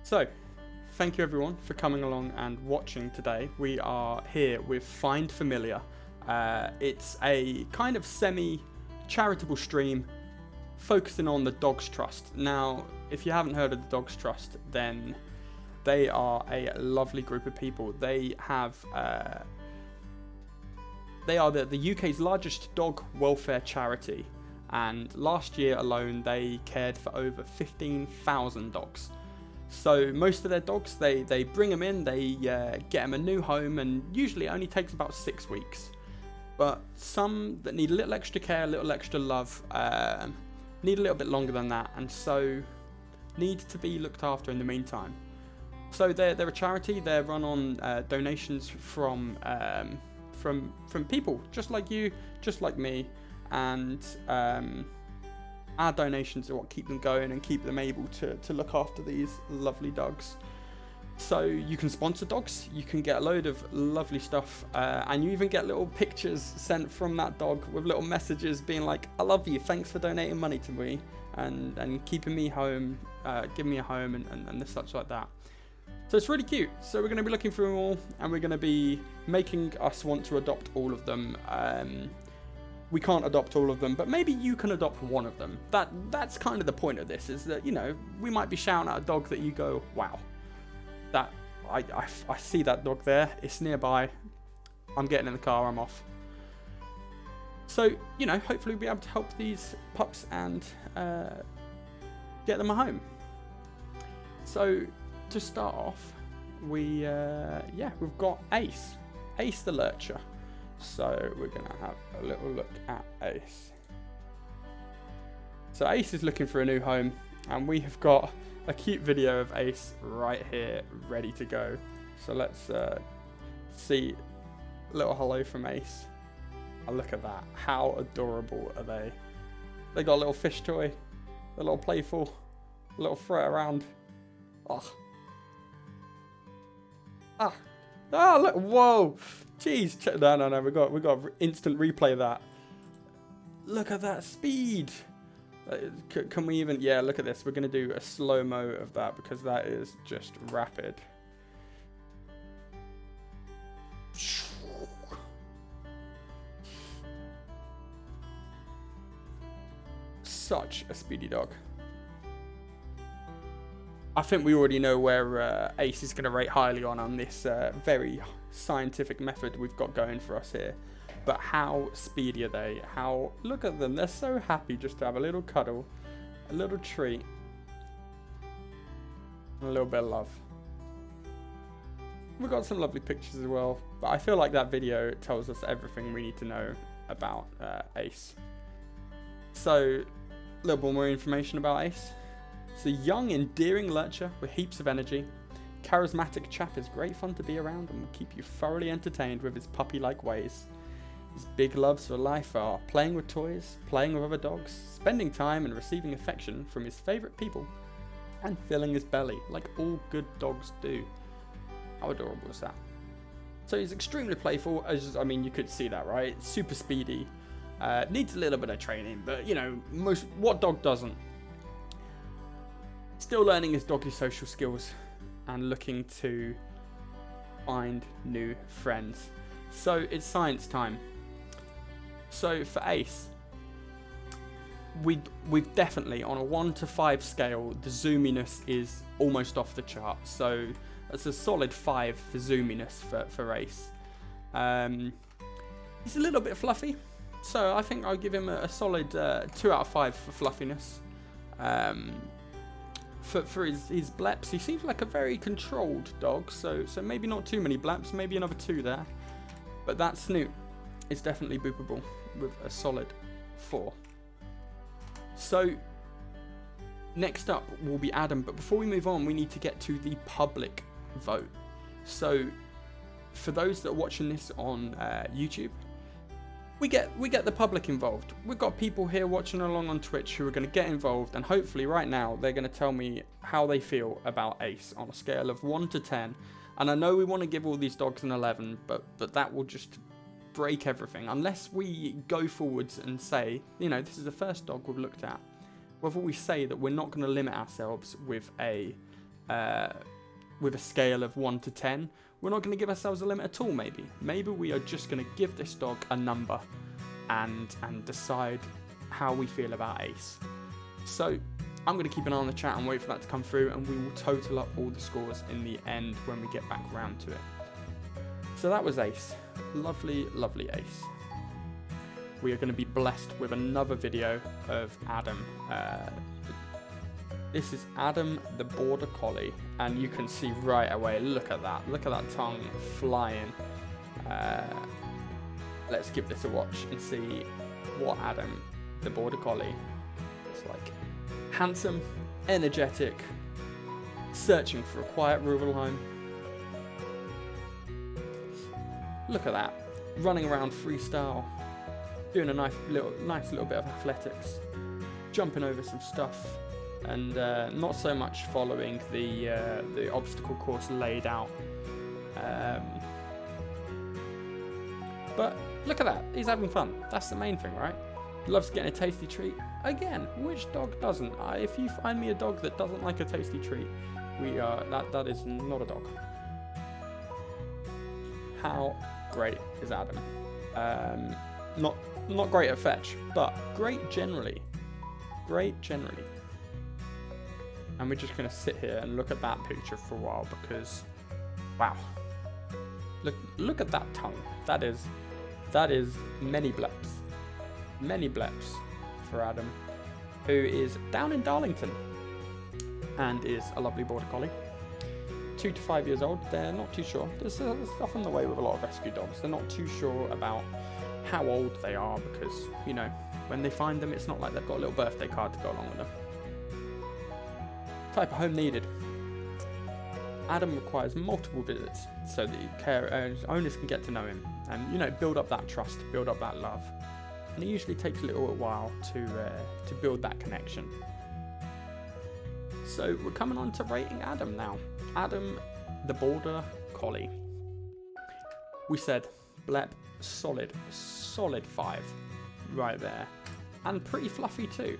So, thank you everyone for coming along and watching today. We are here with Find Familiar. It's a kind of semi-charitable stream focusing on the Dogs Trust. Now, if you haven't heard of the Dogs Trust, then they are a lovely group of people. They are the UK's largest dog welfare charity, and last year alone they cared for over 15,000 dogs. So most of their dogs, they bring them in, they get them a new home, and usually it only takes about 6 weeks. But some that need a little extra care, a little extra love, need a little bit longer than that, and so need to be looked after in the meantime. So they're a charity. They're run on donations from people just like you, just like me, and our donations are what keep them going and keep them able to look after these lovely dogs. So you can sponsor dogs, you can get a load of lovely stuff, and you even get little pictures sent from that dog with little messages being like, I love you, thanks for donating money to me and keeping me home, giving me a home and such like that. So it's really cute. So we're going to be looking through them all, and we're going to be making us want to adopt all of them. We can't adopt all of them, but maybe you can adopt one of them. That's kind of the point of this, is that, you know, we might be shouting at a dog that you go, wow, that I see that dog there, it's nearby, I'm getting in the car, I'm off. So, you know, hopefully we'll be able to help these pups and get them a home. So to start off, we've got Ace the Lurcher. So we're gonna have a little look at Ace. So Ace is looking for a new home, and we have got a cute video of Ace right here ready to go. So let's see a little hello from Ace. Oh, look at that, how adorable are they? They got a little fish toy, a little playful, a little throw it around. Look, whoa, jeez, no, we got instant replay of that. Look at that speed. Can we even, yeah, look at this, we're gonna do a slow-mo of that because that is just rapid. Such a speedy dog. I think we already know where Ace is going to rate highly on this very scientific method we've got going for us here. But how speedy are they? Look at them, they're so happy just to have a little cuddle, a little treat, and a little bit of love. We've got some lovely pictures as well, but I feel like that video tells us everything we need to know about Ace. So, a little bit more information about Ace. It's a young, endearing lurcher with heaps of energy. Charismatic chap is great fun to be around and will keep you thoroughly entertained with his puppy-like ways. His big loves for life are playing with toys, playing with other dogs, spending time and receiving affection from his favourite people, and filling his belly, like all good dogs do. How adorable is that? So he's extremely playful, you could see that, right? Super speedy. Needs a little bit of training, but, you know, what dog doesn't? Still learning his doggy social skills and looking to find new friends. So it's science time. So for Ace, we've definitely, on a 1 to 5 scale, the zoominess is almost off the chart. So that's a solid 5 for zoominess for Ace. He's a little bit fluffy, so I think I'll give him a solid 2 out of 5 for fluffiness. For his bleps, he seems like a very controlled dog, so maybe not too many bleps, maybe another 2 there. But that snoot is definitely boopable with a solid 4. So next up will be Adam, but before we move on, we need to get to the public vote. So for those that are watching this on YouTube, we get the public involved. We've got people here watching along on Twitch who are going to get involved, and hopefully right now they're going to tell me how they feel about Ace on a scale of 1 to 10. And I know we want to give all these dogs an 11, but that will just break everything unless we go forwards and say, you know, this is the first dog we've looked at. Whether we say that we're not going to limit ourselves with a with a scale of 1 to 10, we're not going to give ourselves a limit at all. Maybe we are just going to give this dog a number and decide how we feel about Ace. So I'm going to keep an eye on the chat and wait for that to come through, and we will total up all the scores in the end when we get back around to it. So that was Ace. Lovely, lovely Ace. We are going to be blessed with another video of Adam. This is Adam the Border Collie, and you can see right away, look at that tongue flying. Let's give this a watch and see what Adam the Border Collie is like. Handsome, energetic, searching for a quiet rural home. Look at that, running around freestyle, doing a nice little bit of athletics, jumping over some stuff, and not so much following the obstacle course laid out. But look at that, he's having fun. That's the main thing, right? Loves getting a tasty treat. Again, which dog doesn't? If you find me a dog that doesn't like a tasty treat, that is not a dog. How great is Adam? Not great at fetch, but great generally. Great generally. And we're just going to sit here and look at that picture for a while because, wow. Look at that tongue. That is many bleps. Many bleps for Adam, who is down in Darlington and is a lovely Border Collie. 2 to 5 years old. They're not too sure. There's stuff on the way with a lot of rescue dogs. They're not too sure about how old they are because, you know, when they find them, it's not like they've got a little birthday card to go along with them. Type of home needed. Adam requires multiple visits so that owners can get to know him and, you know, build up that trust, build up that love. And it usually takes a little while to build that connection. So we're coming on to rating Adam now. Adam the Border Collie. We said blep, solid 5 right there, and pretty fluffy too.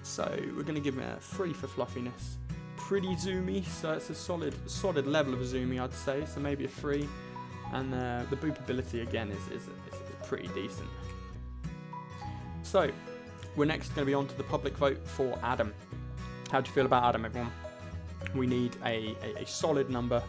So we're going to give him a 3 for fluffiness. Pretty zoomy, so it's a solid level of zoomy, I'd say. So maybe a 3, and the boopability again is pretty decent. So we're next going to be on to the public vote for Adam. How do you feel about Adam, everyone? We need a solid number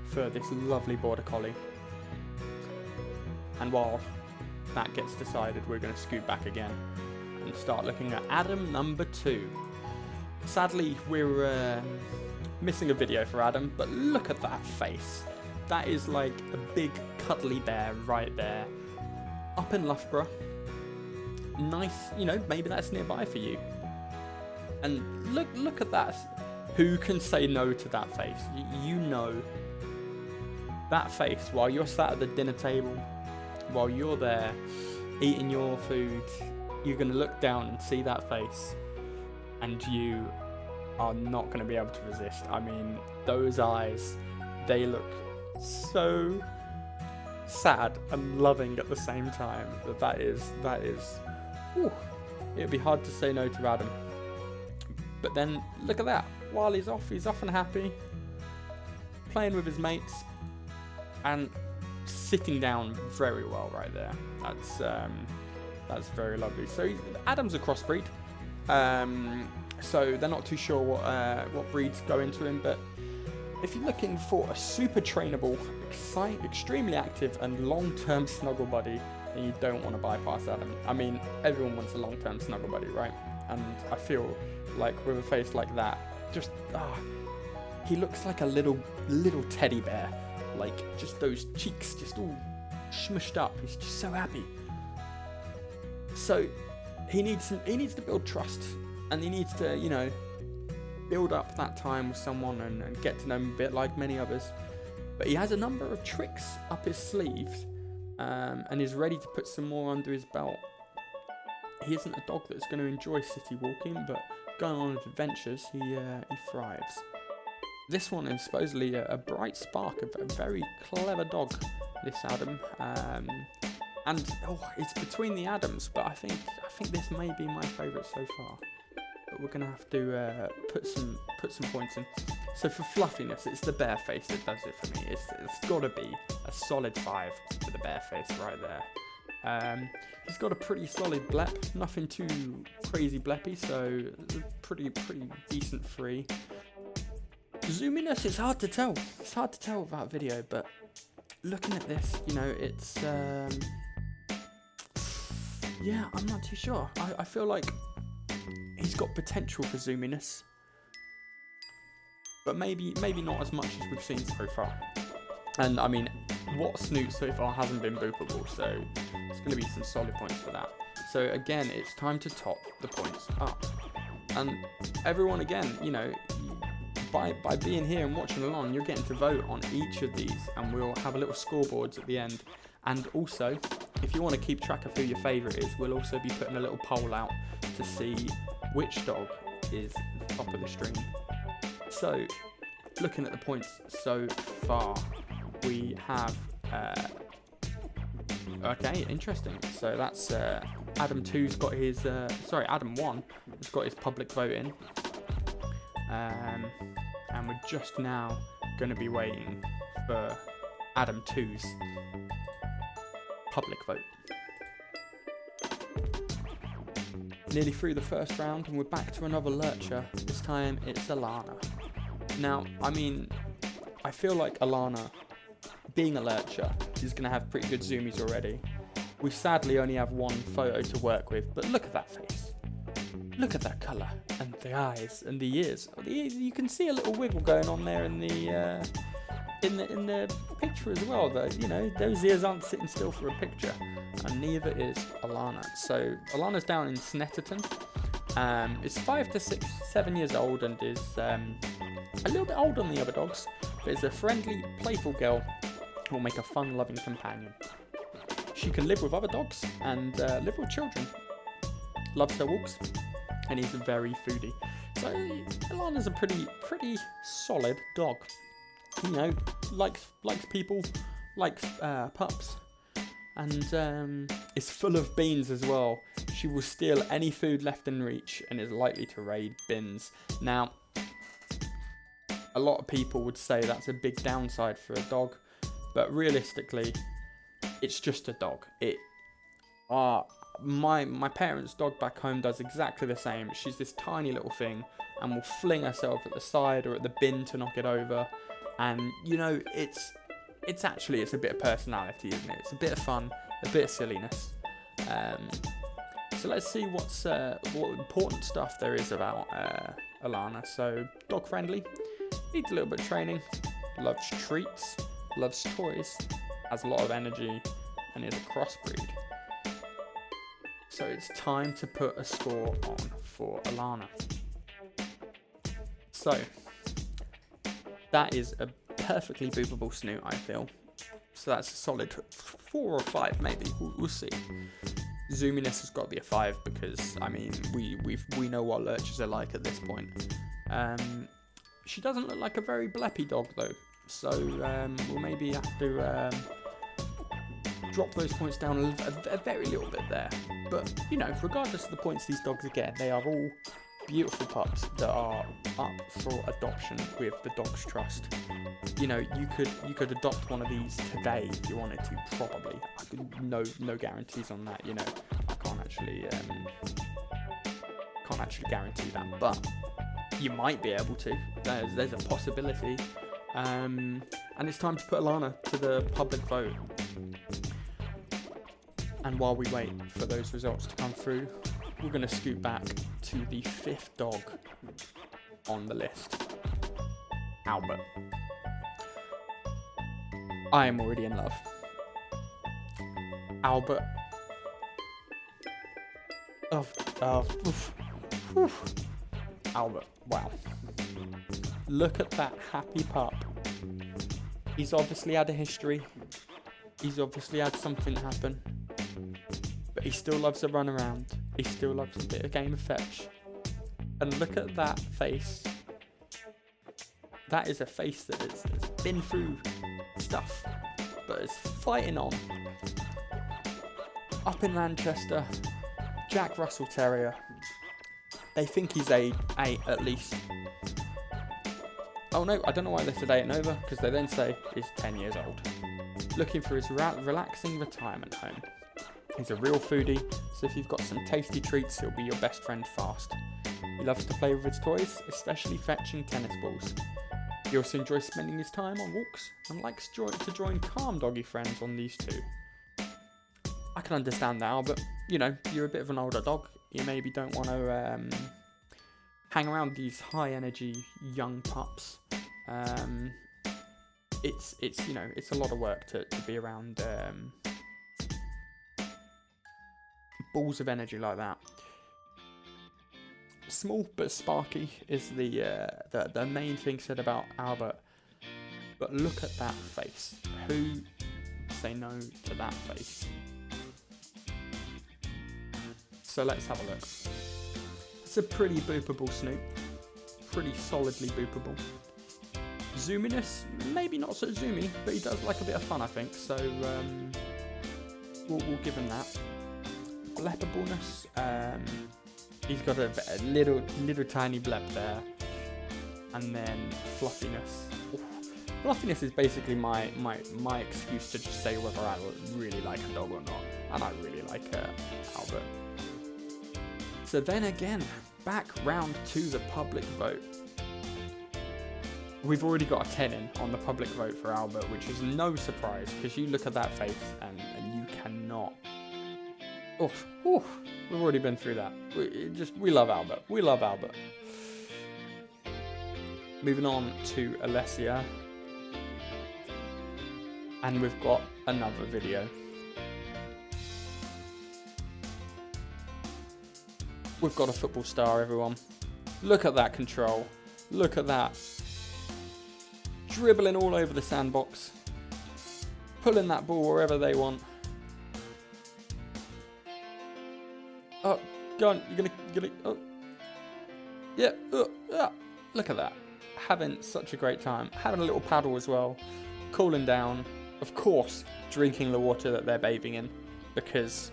for this lovely Border Collie. And while that gets decided, we're going to scoot back again and start looking at Adam number 2. Sadly, we're missing a video for Adam, but look at that face. That is like a big cuddly bear right there. Up in Loughborough. Nice, you know, maybe that's nearby for you. And look at that. Who can say no to that face? You know, that face while you're sat at the dinner table, while you're there eating your food, you're going to look down and see that face, and you are not going to be able to resist. I mean, those eyes, they look so sad and loving at the same time. That is whew, it'd be hard to say no to Adam. But then look at that. While he's off and happy, playing with his mates, and sitting down very well right there. That's very lovely. So Adam's a crossbreed. So they're not too sure what breeds go into him, but if you're looking for a super trainable, extremely active and long-term snuggle buddy, then you don't want to bypass Adam. I mean, everyone wants a long-term snuggle buddy, right? And I feel like with a face like that, just he looks like a little teddy bear, like just those cheeks just all smushed up. He's just so happy. So he needs to build trust, and he needs to, you know, build up that time with someone and get to know him a bit like many others. But he has a number of tricks up his sleeves, and is ready to put some more under his belt. He isn't a dog that's going to enjoy city walking, but going on adventures, he thrives. This one is supposedly a bright spark, a very clever dog, this Adam. And it's between the Adams, but I think this may be my favourite so far. But we're gonna have to put some points in. So for fluffiness, it's the bare face that does it for me. It's got to be a solid 5 for the bare face right there. He's got a pretty solid blep, nothing too crazy bleppy, so pretty decent 3. Zoominess, it's hard to tell. It's hard to tell without video, but looking at this, you know, it's yeah, I'm not too sure. I feel like he's got potential for zoominess, but maybe not as much as we've seen so far. And I mean, what snoot so far hasn't been boopable, so it's going to be some solid points for that. So again, it's time to top the points up. And everyone, again, you know, by being here and watching along, you're getting to vote on each of these, and we'll have a little scoreboards at the end. And also, if you want to keep track of who your favourite is, we'll also be putting a little poll out to see which dog is the top of the stream. So, looking at the points so far, we have okay, interesting. So that's Adam 2's got his Adam 1 has got his public vote in, and we're just now going to be waiting for Adam 2's public vote. Nearly through the first round, and we're back to another lurcher. This time it's Alana. Now, I mean, I feel like Alana, being a lurcher, is going to have pretty good zoomies already. We sadly only have one photo to work with, but look at that face. Look at that colour, and the eyes, and the ears. You can see a little wiggle going on there in the picture as well. Though, you know, those ears aren't sitting still for a picture, and neither is Alana. So Alana's down in Snetterton. Is 5 to 7 years old, and is a little bit older than the other dogs, but is a friendly, playful girl who will make a fun, loving companion. She can live with other dogs and live with children. Loves her walks, and he's very foodie. So Alana's a pretty solid dog. You know, likes people, likes pups, and is full of beans as well. She will steal any food left in reach and is likely to raid bins. Now, a lot of people would say that's a big downside for a dog, but realistically, it's just a dog. My parents' dog back home does exactly the same. She's this tiny little thing and will fling herself at the side or at the bin to knock it over. And you know, it's a bit of personality, isn't it? It's a bit of fun, a bit of silliness. So let's see what important stuff there is about Alana. So dog friendly, needs a little bit of training, loves treats, loves toys, has a lot of energy, and is a crossbreed. So it's time to put a score on for Alana. So that is a perfectly boopable snoot, I feel. So that's a solid 4 or 5, maybe. We'll see. Zoominess has got to be a 5 because, I mean, we know what lurchers are like at this point. She doesn't look like a very bleppy dog though, so we'll maybe have to drop those points down a very little bit there. But you know, regardless of the points these dogs get, they are all beautiful pups that are up for adoption with the Dogs Trust. You know, you could adopt one of these today if you wanted to, probably. No guarantees on that, you know. I can't actually guarantee that, but you might be able to. There's a possibility. And it's time to put Alana to the public vote. And while we wait for those results to come through, we're going to scoot back to the 5th dog on the list, Albert. I am already in love. Albert. Albert, wow. Look at that happy pup. He's obviously had a history. He's obviously had something happen. But he still loves to run around. He still loves a bit of game of fetch. And look at that face. That is a face that has been through stuff, but is fighting on. Up in Manchester, Jack Russell Terrier. They think he's a at least. Oh no, I don't know why they're sedating over, because they then say he's 10 years old. Looking for his relaxing retirement home. He's a real foodie, so if you've got some tasty treats, he'll be your best friend fast. He loves to play with his toys, especially fetching tennis balls. He also enjoys spending his time on walks and likes to join calm doggy friends on these too. I can understand that, Albert. You know, you're a bit of an older dog. You maybe don't want to hang around these high energy young pups. It's you know, it's a lot of work to be around balls of energy like that. Small but sparky is the main thing said about Albert. But look at that face. Who say no to that face? So let's have a look. It's a pretty boopable Snoop. Pretty solidly boopable. Zoominess, maybe not so zoomy, but he does like a bit of fun, I think. So we'll give him that. Bleppableness, he's got a little tiny blep there, and then fluffiness. Oof. Fluffiness is basically my excuse to just say whether I really like a dog or not, and I really like Albert. So then again, back round to the public vote. We've already got a 10 in on the public vote for Albert, which is no surprise, because you look at that face and you cannot. Oof, oof, we've already been through that. We love Albert. We love Albert. Moving on to Alessia. And we've got another video. We've got a football star, everyone. Look at that control. Look at that. Dribbling all over the sandbox. Pulling that ball wherever they want. Oh, go on. You're gonna, oh. Yeah, look at that. Having such a great time. Having a little paddle as well. Cooling down. Of course, drinking the water that they're bathing in. Because,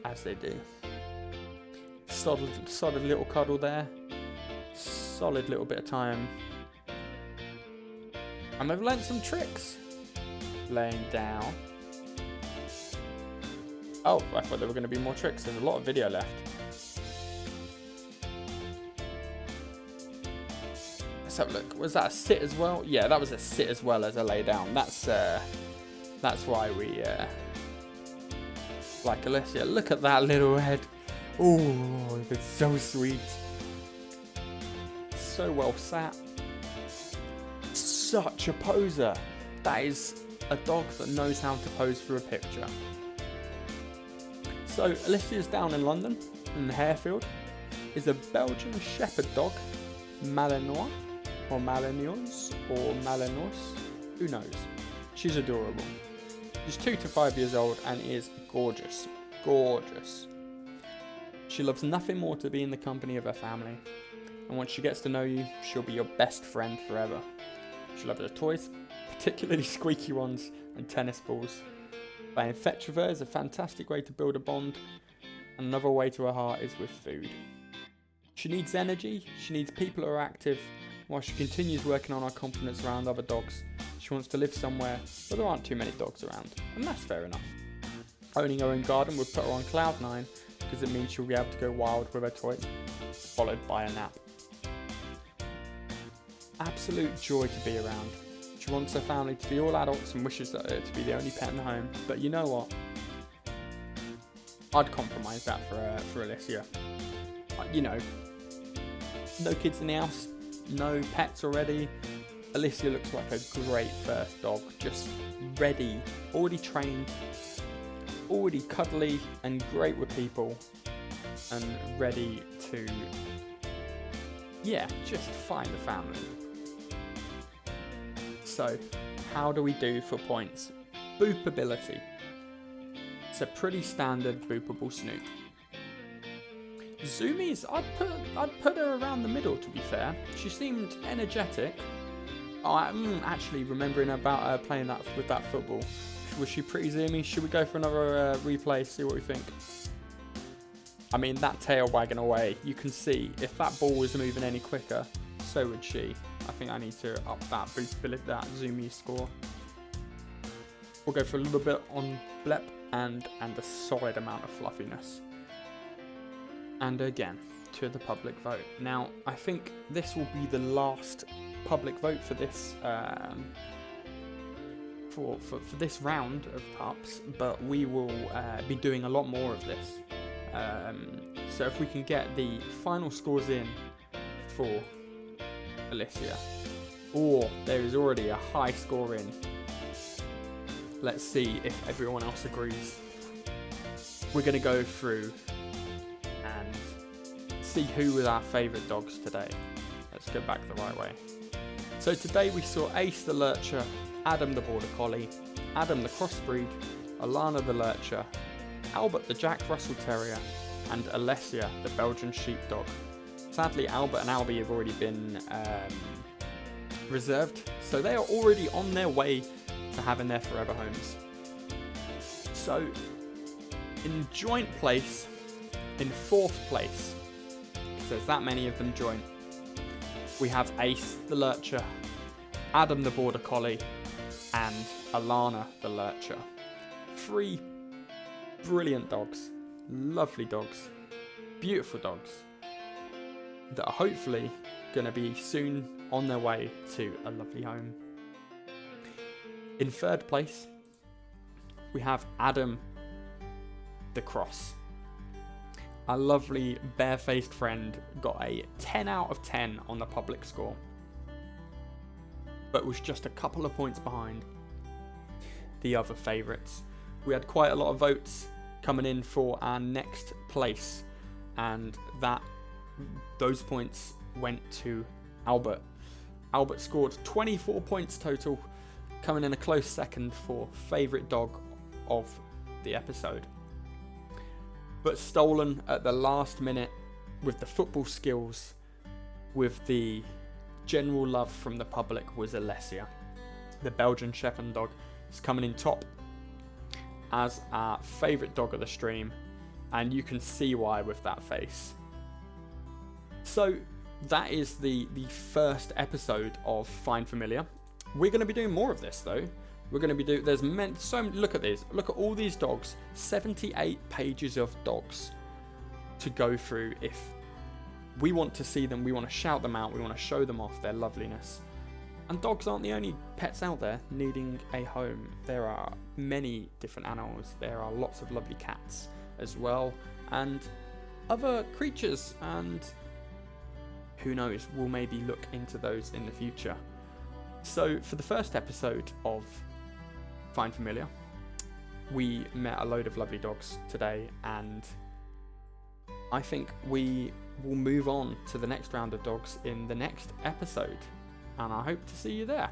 as they do. Solid little cuddle there. Solid little bit of time. And they've learnt some tricks. Laying down. Oh, I thought there were going to be more tricks. There's a lot of video left. Let's have a look. Was that a sit as well? Yeah, that was a sit as well as a lay down. That's why we like Alessia. Look at that little head. Oh, it's so sweet. So well sat. Such a poser. That is a dog that knows how to pose for a picture. So Alessia's down in London, in Harefield, is a Belgian Shepherd dog, Malinois, or Malinois, or Malinois, who knows. She's adorable. She's 2 to 5 years old and is gorgeous, gorgeous. She loves nothing more to be in the company of her family, and once she gets to know you, she'll be your best friend forever. She loves her toys, particularly squeaky ones and tennis balls. Playing fetch with her is a fantastic way to build a bond, and another way to her heart is with food. She needs energy, she needs people who are active, while she continues working on her confidence around other dogs. She wants to live somewhere where there aren't too many dogs around, and that's fair enough. Owning her own garden would put her on cloud 9, because it means she'll be able to go wild with her toys, followed by a nap. Absolute joy to be around. She wants her family to be all adults and wishes her to be the only pet in the home. But you know what? I'd compromise that for Alessia. You know, no kids in the house, no pets already. Alessia looks like a great first dog, just ready, already trained, already cuddly and great with people, and ready to, yeah, just find a family. So, how do we do for points? Boopability. It's a pretty standard boopable Snoop. Zoomies, I'd put her around the middle, to be fair. She seemed energetic. Oh, I'm actually remembering about her playing that with that football. Was she pretty zoomy? Should we go for another replay, see what we think? I mean, that tail wagging away, you can see if that ball was moving any quicker, so would she. I think I need to up that boostability, that zoomy score. We'll go for a little bit on blep and a solid amount of fluffiness. And again, to the public vote. Now, I think this will be the last public vote for this for this round of pups, but we will be doing a lot more of this. So if we can get the final scores in for Alessia, or there is already a high score in, let's see if everyone else agrees. We're going to go through and see who was our favourite dogs today. Let's go back the right way. So today we saw Ace the Lurcher, Adam the Border Collie, Adam the Crossbreed, Alana the Lurcher, Albert the Jack Russell Terrier, and Alessia the Belgian Sheepdog. Sadly, Albert and Albie have already been reserved, so they are already on their way to having their forever homes. So, in joint place, in 4th place, because there's that many of them joint, we have Ace the Lurcher, Adam the Border Collie, and Alana the Lurcher. 3 brilliant dogs, lovely dogs, beautiful dogs that are hopefully going to be soon on their way to a lovely home. In 3rd place, we have Adam the Cross. Our lovely bare-faced friend got a 10 out of 10 on the public score, but was just a couple of points behind the other favourites. We had quite a lot of votes coming in for our next place, and those points went to Albert. Albert scored 24 points total, coming in a close second for favourite dog of the episode. But stolen at the last minute with the football skills, with the general love from the public, was Alessia. The Belgian Shepherd dog is coming in top as our favourite dog of the stream, and you can see why with that face. So that is the first episode of Find Familiar. We're going to be doing more of this though. We're going to be doing, look at this, look at all these dogs, 78 pages of dogs to go through. If we want to see them, we want to shout them out, we want to show them off their loveliness. And dogs aren't the only pets out there needing a home. There are many different animals. There are lots of lovely cats as well, and other creatures, and who knows, we'll maybe look into those in the future. So for the first episode of Find Familiar, we met a load of lovely dogs today, and I think we will move on to the next round of dogs in the next episode, and I hope to see you there.